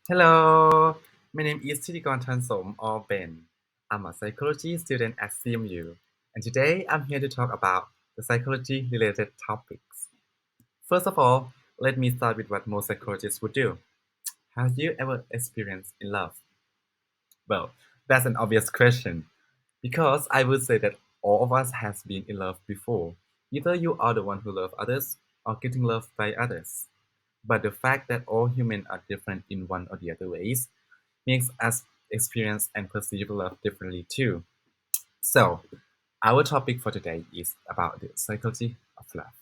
Hello, my name is Thitikorn Thansom or Ben. I'm a psychology student at CMU, and today I'm here to talk about the psychology related topics. First of all, let me start with what most psychologists would do. Have you ever experienced in love? Well, that's an obvious question because I would say that all of us has been in love before. Either you are the one who love others or getting loved by others. But the fact that all humans are different in one or the other ways makes us experience and perceive love differently too. So, our topic for today is about the psychology of love.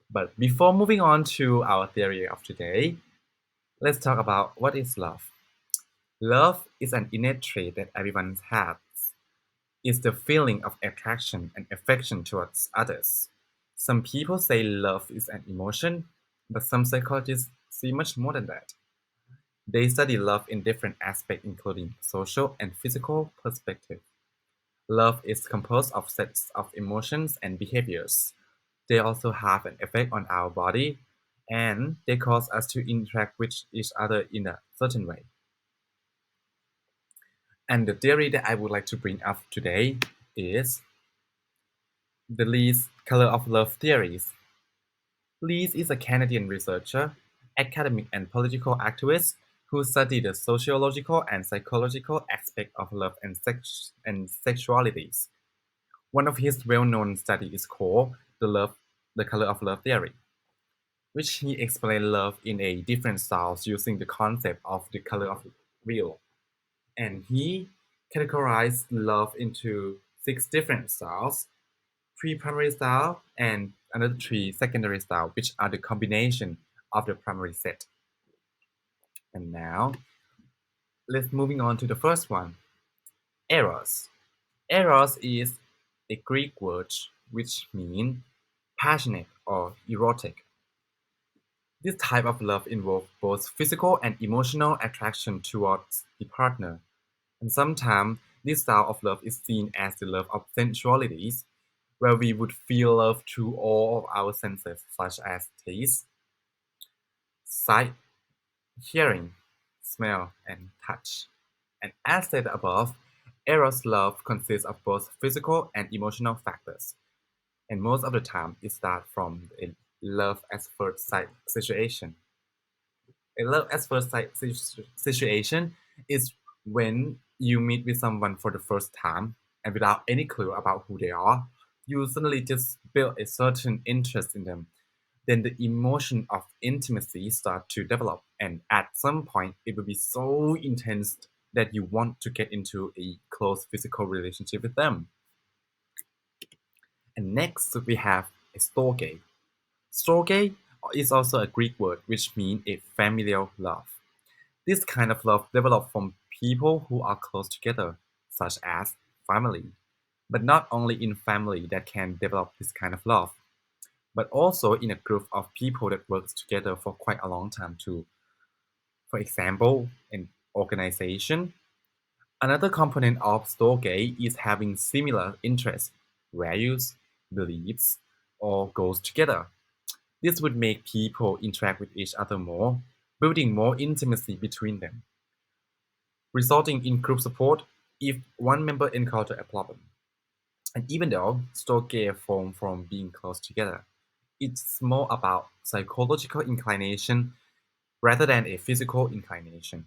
But before moving on to our theory of today, let's talk about what is love. Love is an innate trait that everyone has. It's the feeling of attraction and affection towards others. Some people say love is an emotion, but some psychologists see much more than that. They study love in different aspects including social and physical perspective. Love is composed of sets of emotions and behaviors. They also have an effect on our body and they cause us to interact with each other in a certain way. And the theory that I would like to bring up today is the Lee's color of love theories. Lees is a Canadian researcher, academic and political activist who studied the sociological and psychological aspect of love and sexualities. One of his well-known studies is called the color of love theory, which he explained love in a different styles using the concept of the color of wheel. And he categorized love into six different styles, three primary style and another three secondary style, which are the combination of the primary set. And now let's moving on to the first one, eros. Eros is a Greek word which means passionate or erotic. This type of love involves both physical and emotional attraction towards the partner, and sometimes this style of love is seen as the love of sensualities, where we would feel love through all of our senses, such as taste, sight, hearing, smell, and touch. And as stated above, Eros love consists of both physical and emotional factors, and most of the time it starts from a love at first sight situation. A love at first sight situation is when you meet with someone for the first time and without any clue about who they are, you suddenly just build a certain interest in them. Then the emotion of intimacy start to develop, and at some point it will be so intense that you want to get into a close physical relationship with them. And next we have a storge. Storge is also a Greek word which means a familial love. This kind of love develops from people who are close together, such as family. But not only in family that can develop this kind of love, but also in a group of people that works together for quite a long time too. For example, an organization. Another component of Storge is having similar interests, values, beliefs, or goals together. This would make people interact with each other more, building more intimacy between them, resulting in group support if one member encounters a problem. And even though Storge form from being close together, it's more about psychological inclination rather than a physical inclination.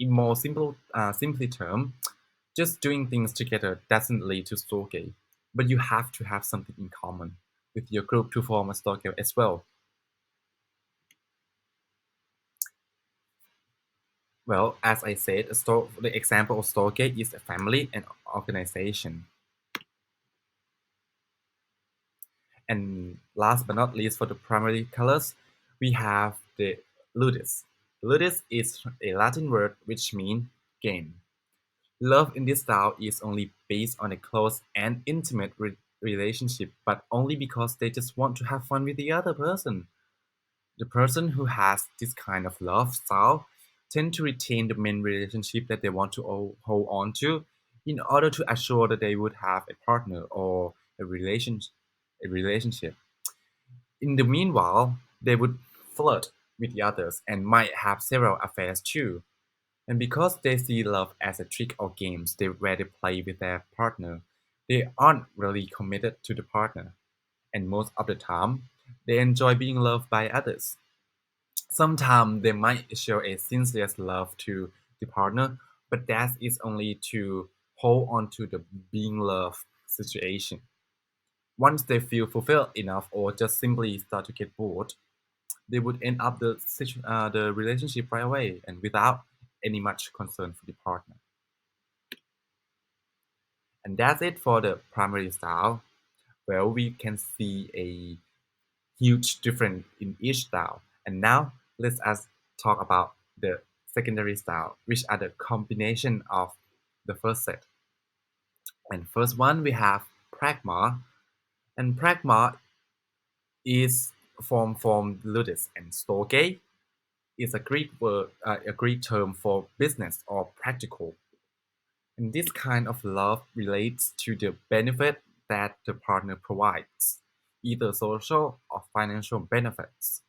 In more simply term, just doing things together doesn't lead to Storge, but you have to have something in common with your group to form a Storge as well. Well, as I said, the example of Storge is a family and organization. And last but not least, for the primary colors, we have the ludus. Ludus is a Latin word which means gain. Love in this style is only based on a close and intimate relationship, but only because they just want to have fun with the other person. The person who has this kind of love style tend to retain the main relationship that they want to hold on to in order to assure that they would have a partner or a relationship. In the meanwhile, they would flirt with the others and might have several affairs too. And because they see love as a trick or games where they play with their partner, they aren't really committed to the partner. And most of the time, they enjoy being loved by others. Sometimes they might show a sincere love to the partner, but that is only to hold on to the being loved situation. Once they feel fulfilled enough or just simply start to get bored, they would end up the relationship right away and without any much concern for the partner. And that's it for the primary style. Well, we can see a huge difference in each style. And now let's us talk about the secondary style, which are the combination of the first set. And first one we have pragma, and pragma is formed from ludus and storge. Is a Greek term for business or practical. And this kind of love relates to the benefit that the partner provides, either social or financial benefits.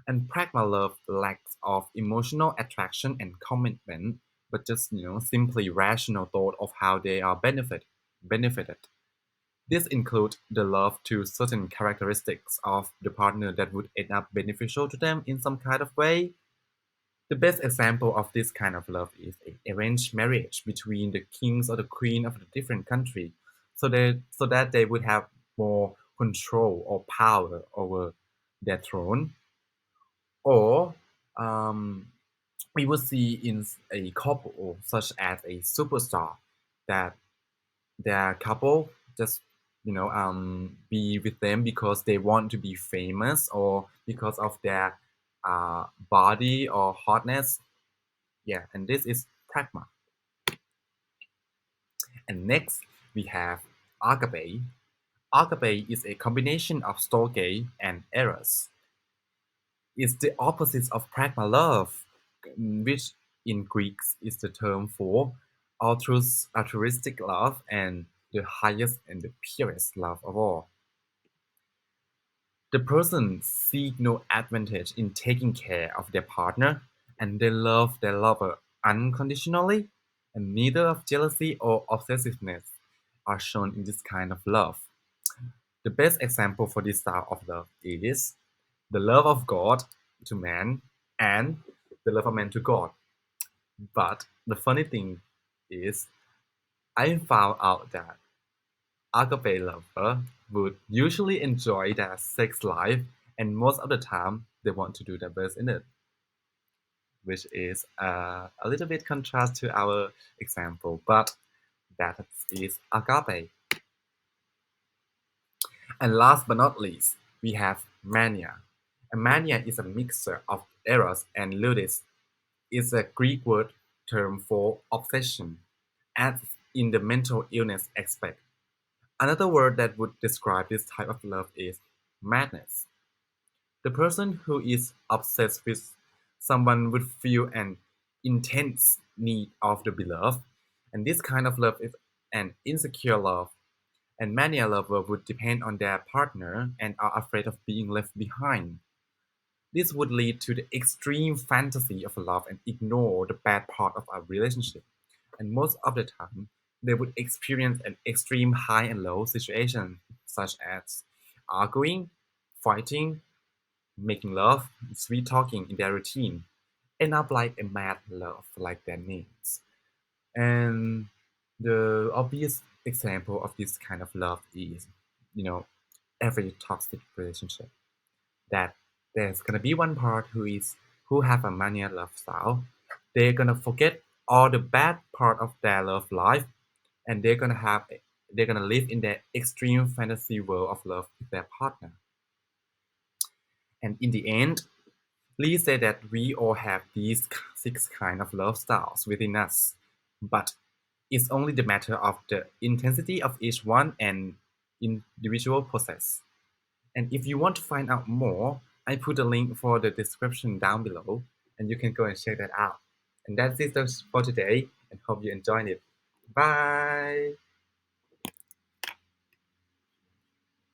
And pragma love lacks of emotional attraction and commitment, but just simply rational thought of how they are benefited. This includes the love to certain characteristics of the partner that would end up beneficial to them in some kind of way. The best example of this kind of love is an arranged marriage between the kings or the queen of a different country, so that they would have more control or power over their throne. Or um, we would see in a couple such as a superstar that their couple just be with them because they want to be famous or because of their body or hotness. Yeah, and this is pragma. And next we have agape. Agape is a combination of storge and eros. It's the opposite of pragma love, which in Greek is the term for altruistic love and the highest and the purest love of all. The person seek no advantage in taking care of their partner, and they love their lover unconditionally, and neither of jealousy or obsessiveness are shown in this kind of love. The best example for this style of love is the love of God to man and the love of man to God. But the funny thing is, I found out that agape lover would usually enjoy their sex life, and most of the time they want to do their best in it, which is a little bit contrast to our example, but that is agape. And last but not least, we have mania. And mania is a mixture of eros and ludus. It's a Greek word term for obsession, as in the mental illness aspect. Another word that would describe this type of love is madness. The person who is obsessed with someone would feel an intense need of the beloved, and this kind of love is an insecure love. And many a lover would depend on their partner and are afraid of being left behind. This would lead to the extreme fantasy of love and ignore the bad part of a relationship. And most of the time, they would experience an extreme high and low situation, such as arguing, fighting, making love, sweet talking in their routine, end up like a mad love, like their names. And the obvious example of this kind of love is, you know, every toxic relationship. That there's gonna be one part who have a mania love style. They're gonna forget all the bad part of their love life, and they're gonna live in their extreme fantasy world of love with their partner. And in the end, Lee said that we all have these six kind of love styles within us, but it's only the matter of the intensity of each one and individual process. And if you want to find out more, I put a link for the description down below, and you can go and check that out. And that's it for today, and hope you enjoyed it. Bye!